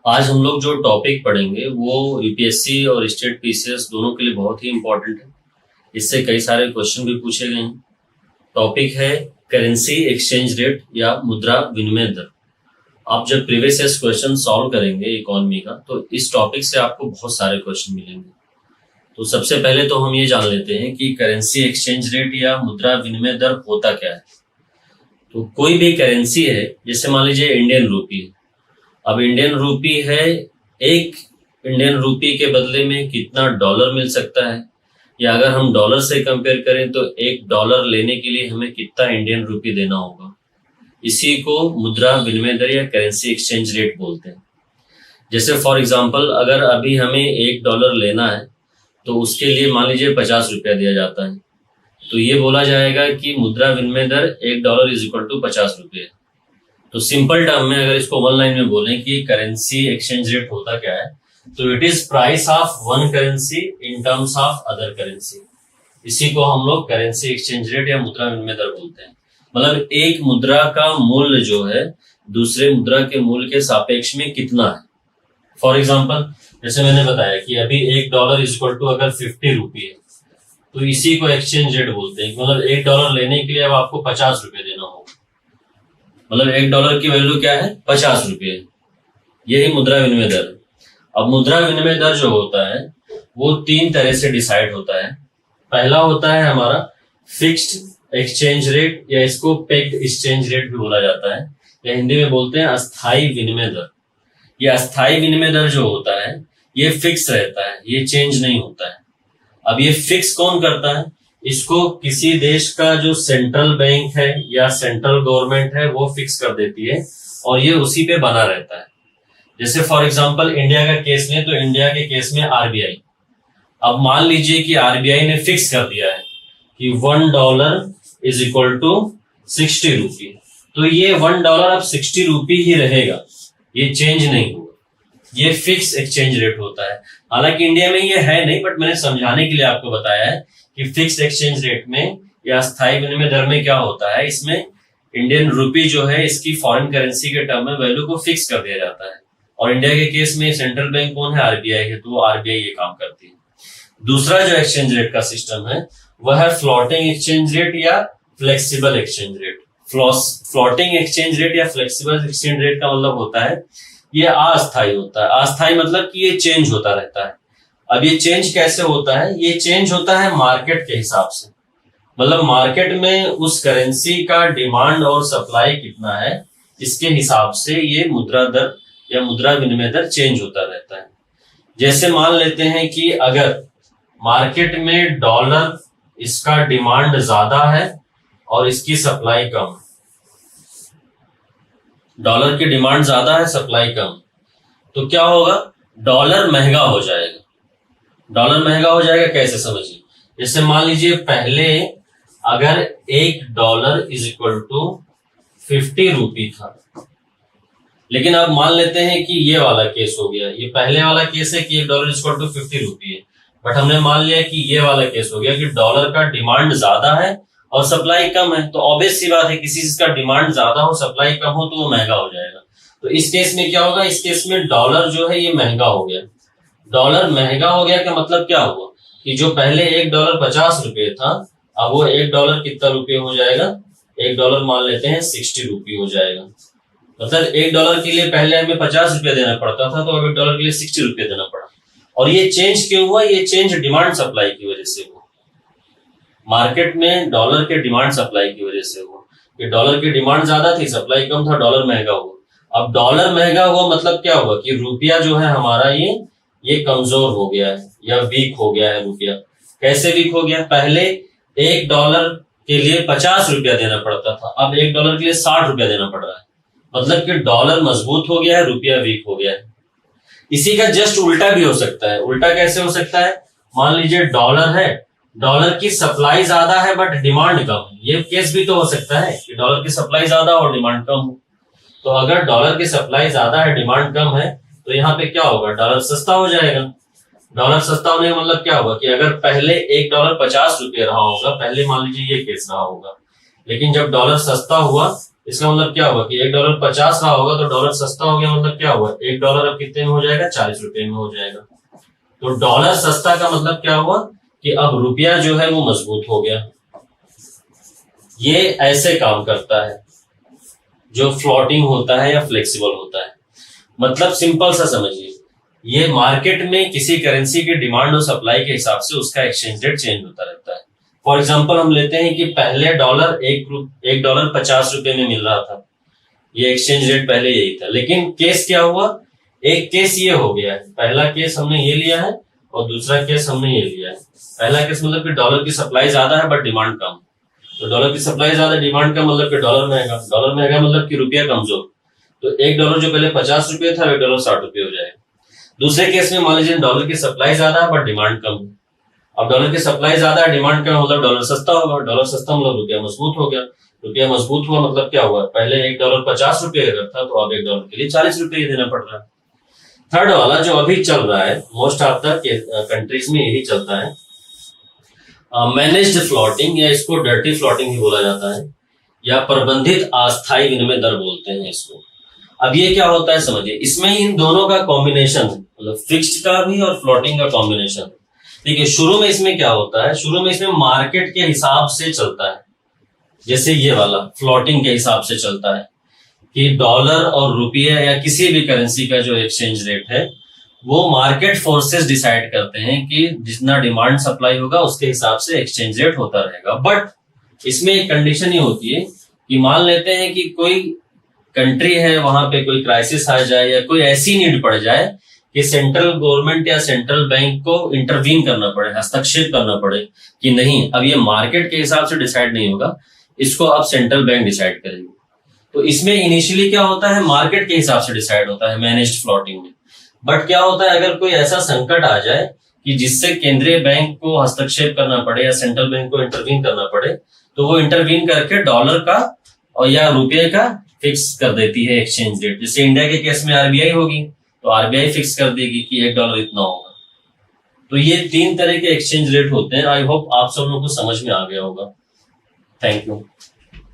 आज हम लोग जो टॉपिक पढ़ेंगे वो यूपीएससी और स्टेट पीसीएस दोनों के लिए बहुत ही इंपॉर्टेंट है। इससे कई सारे क्वेश्चन भी पूछे गए हैं। टॉपिक है करेंसी एक्सचेंज रेट या मुद्रा विनिमय दर। आप जब प्रीवियस ईयर क्वेश्चन सॉल्व करेंगे इकोनॉमी का तो इस टॉपिक से आपको बहुत सारे क्वेश्चन मिलेंगे। तो सबसे पहले तो हम ये जान लेते हैं कि करेंसी एक्सचेंज रेट या मुद्रा विनिमय दर होता क्या है। तो कोई भी करेंसी है, जैसे मान लीजिए इंडियन रूपी है। अब इंडियन रूपी है, एक इंडियन रूपी के बदले में कितना डॉलर मिल सकता है, या अगर हम डॉलर से कंपेयर करें तो एक डॉलर लेने के लिए हमें कितना इंडियन रूपी देना होगा। इसी को मुद्रा विनिमय दर या करेंसी एक्सचेंज रेट बोलते हैं। जैसे फॉर एग्जांपल अगर अभी हमें $1 लेना है तो उसके लिए मान लीजिए 50 रुपया दिया जाता है, तो ये बोला जाएगा कि मुद्रा विनिमय दर $1 = 50 रुपये। तो सिंपल टर्म में अगर इसको वन लाइन में बोलें कि करेंसी एक्सचेंज रेट होता क्या है, तो it is price of one currency in terms of other currency. इसी को हम लोग करेंसी एक्सचेंज रेट या मुद्रा विनिमय दर बोलते हैं। मतलब एक मुद्रा का मूल्य जो है दूसरे मुद्रा के मूल्य के सापेक्ष में कितना है। फॉर एग्जाम्पल जैसे मैंने बताया कि अभी $1 = अगर 50 रुपये है, तो इसी को एक्सचेंज रेट बोलते हैं। मतलब $1 लेने के लिए अब आपको 50 रुपये देना होगा। मतलब $1 की वैल्यू क्या है? 50 रुपये। यही मुद्रा विनिमय दर। अब मुद्रा विनिमय दर जो होता है वो 3 तरह से डिसाइड होता है। पहला होता है हमारा फिक्स्ड एक्सचेंज रेट, या इसको पेग्ड एक्सचेंज रेट भी बोला जाता है, या हिंदी में बोलते हैं अस्थाई विनिमय दर। ये अस्थाई विनिमय दर जो होता है ये फिक्स रहता है, ये चेंज नहीं होता है। अब ये फिक्स कौन करता है? इसको किसी देश का जो सेंट्रल बैंक है या सेंट्रल गवर्नमेंट है वो फिक्स कर देती है, और ये उसी पे बना रहता है। जैसे फॉर एग्जांपल इंडिया का केस में, तो इंडिया के केस में आरबीआई। अब मान लीजिए कि आरबीआई ने फिक्स कर दिया है कि $1 = 60 रुपये, तो ये $1 अब 60 रुपये ही रहेगा, ये चेंज नहीं होगा। ये फिक्स एक्सचेंज रेट होता है। हालांकि इंडिया में ये है नहीं, बट मैंने समझाने के लिए आपको बताया है कि फिक्स एक्सचेंज रेट में या स्थायी विनिमय दर में क्या होता है। इसमें इंडियन रूपी जो है इसकी फॉरेन करेंसी के टर्म में वैल्यू को फिक्स कर दिया जाता है, और इंडिया के केस में सेंट्रल बैंक कौन है? आरबीआई है, तो वो आरबीआई ये काम करती है। दूसरा जो एक्सचेंज रेट का सिस्टम है वह है फ्लोटिंग एक्सचेंज रेट या flexible exchange rate. Floating exchange rate या फ्लेक्सिबल एक्सचेंज रेट का मतलब होता है ये अस्थायी होता है। अस्थायी मतलब कि ये चेंज होता रहता है। अब ये चेंज कैसे होता है? ये चेंज होता है मार्केट के हिसाब से। मतलब मार्केट में उस करेंसी का डिमांड और सप्लाई कितना है, इसके हिसाब से ये मुद्रा दर या मुद्रा विनिमय दर चेंज होता रहता है। जैसे मान लेते हैं कि अगर मार्केट में डॉलर इसका डिमांड ज्यादा है और इसकी सप्लाई कम है, डॉलर की डिमांड ज्यादा है, सप्लाई कम, तो क्या होगा? डॉलर महंगा हो जाएगा। डॉलर महंगा हो जाएगा कैसे समझिए। जैसे मान लीजिए पहले अगर $1 = 50 रुपये था, लेकिन अब मान लेते हैं कि ये वाला केस हो गया। ये पहले वाला केस है कि $1 = 50 रुपये, बट हमने मान लिया कि ये वाला केस हो गया कि डॉलर का डिमांड ज्यादा है और सप्लाई कम है। तो ऑब्वियस सी बात है, किसी चीज का डिमांड ज्यादा हो सप्लाई कम हो तो वो महंगा हो जाएगा। तो इस केस में क्या होगा? इस केस में डॉलर जो है ये महंगा हो गया। डॉलर महंगा हो गया का मतलब क्या हुआ कि जो पहले $1 50 रुपये था, अब वो $1 कितना रुपये हो जाएगा? $1 मान लेते हैं 60 रुपये हो जाएगा। मतलब $1 के लिए पहले हमें 50 रुपया देना पड़ता था, तो अब $1 के लिए 60 रुपये देना पड़ा। और ये चेंज क्यों हुआ? ये चेंज डिमांड सप्लाई की वजह से हुआ। मार्केट में डॉलर के डिमांड सप्लाई की वजह से हुआ। ये डॉलर की डिमांड ज्यादा थी, सप्लाई कम था, डॉलर महंगा हुआ। अब डॉलर महंगा हुआ मतलब क्या हुआ कि रुपया जो है हमारा ये कमजोर हो गया है या वीक हो गया है। रुपया कैसे वीक हो गया? पहले $1 के लिए 50 रुपया देना पड़ता था, अब $1 के लिए 60 रुपया देना पड़ रहा है। मतलब कि डॉलर मजबूत हो गया है, रुपया वीक हो गया है। इसी का जस्ट उल्टा भी हो सकता है। उल्टा कैसे हो सकता है? मान लीजिए डॉलर है, डॉलर की सप्लाई ज्यादा है बट डिमांड कम है। ये केस भी तो हो सकता है कि डॉलर की सप्लाई ज्यादा और डिमांड कम हो। तो अगर डॉलर की सप्लाई ज्यादा है, डिमांड कम है, तो यहाँ पे क्या होगा? डॉलर सस्ता हो जाएगा। डॉलर सस्ता होने का मतलब क्या होगा कि अगर पहले $1 50 रुपये रहा होगा, पहले मान लीजिए ये केस रहा होगा, लेकिन जब डॉलर सस्ता हुआ इसका मतलब क्या हुआ कि $1 50 रहा होगा तो डॉलर सस्ता हो गया, मतलब क्या हुआ, $1 अब कितने में हो जाएगा, 40 रुपए में हो जाएगा। तो डॉलर सस्ता का मतलब क्या हुआ कि अब रुपया जो है वो मजबूत हो गया। ये ऐसे काम करता है जो फ्लोटिंग होता है या फ्लेक्सिबल होता है। मतलब सिंपल सा समझिए, ये मार्केट में किसी करेंसी के डिमांड और सप्लाई के हिसाब से उसका एक्सचेंज रेट चेंज होता रहता है। फॉर एग्जांपल हम लेते हैं कि पहले डॉलर $1 50 में मिल रहा था, ये एक्सचेंज रेट पहले यही था। लेकिन केस क्या हुआ, एक केस ये हो गया है, पहला केस हमने ये लिया है और दूसरा केस हमने ये लिया है। पहला केस मतलब कि डॉलर की सप्लाई ज्यादा है बट डिमांड कम, तो डॉलर की सप्लाई ज्यादा डिमांड कम मतलब कि डॉलर महंगा मतलब कि रुपया कमजोर। तो $1 जो पहले $50 था, $1 60 हो जाएगा। दूसरे केस में मान लीजिए डॉलर की सप्लाई ज्यादा है बट डिमांड कम है। अब डॉलर की सप्लाई ज्यादा है, डिमांड कम मतलब डॉलर सस्ता होगा, डॉलर सस्ता मतलब रुपया मजबूत हो गया। रुपया मजबूत हुआ मतलब क्या हुआ, पहले $1 50 अगर था तो अब $1 के लिए $40 देना पड़ रहा है। थर्ड वाला जो अभी चल रहा है, मोस्ट ऑफ द कंट्रीज में यही चलता है, मैनेज्ड फ्लोटिंग, या इसको डर्टी फ्लोटिंग भी बोला जाता है, या प्रबंधित अस्थायी विनिमय दर बोलते हैं इसको। अब ये क्या होता है समझिए, इसमें इन दोनों का कॉम्बिनेशन है, मतलब फिक्स्ड का भी और फ्लोटिंग का कॉम्बिनेशन। ठीक है, शुरू में इसमें क्या होता है, शुरू में इसमें मार्केट के हिसाब से चलता है, जैसे ये वाला फ्लोटिंग के हिसाब से चलता है कि डॉलर और रुपया या किसी भी करेंसी का जो एक्सचेंज रेट है वो मार्केट फोर्सेस डिसाइड करते हैं कि जितना डिमांड सप्लाई होगा उसके हिसाब से एक्सचेंज रेट होता रहेगा। बट इसमें एक कंडीशन ही होती है कि मान लेते हैं कि कोई कंट्री है, वहां पे कोई क्राइसिस आ जाए या कोई ऐसी नीड पड़ जाए कि सेंट्रल गवर्नमेंट या सेंट्रल बैंक को इंटरवीन करना पड़े, हस्तक्षेप करना पड़े कि नहीं अब ये मार्केट के हिसाब से डिसाइड नहीं होगा, इसको अब सेंट्रल बैंक डिसाइड करेगी। तो इसमें इनिशियली क्या होता है, मार्केट के हिसाब से डिसाइड होता है मैनेज्ड फ्लोटिंग में। बट क्या होता है, अगर कोई ऐसा संकट आ जाए कि जिससे केंद्रीय बैंक को हस्तक्षेप करना पड़े या सेंट्रल बैंक को इंटरवीन करना पड़े, तो वो इंटरवीन करके डॉलर का और या रुपये का फिक्स कर देती है एक्सचेंज रेट। जैसे इंडिया के केस में आरबीआई होगी तो आरबीआई फिक्स कर देगी कि $1 इतना होगा। तो ये 3 तरह के एक्सचेंज रेट होते हैं। आई होप आप सब लोगों को समझ में आ गया होगा। Thank you.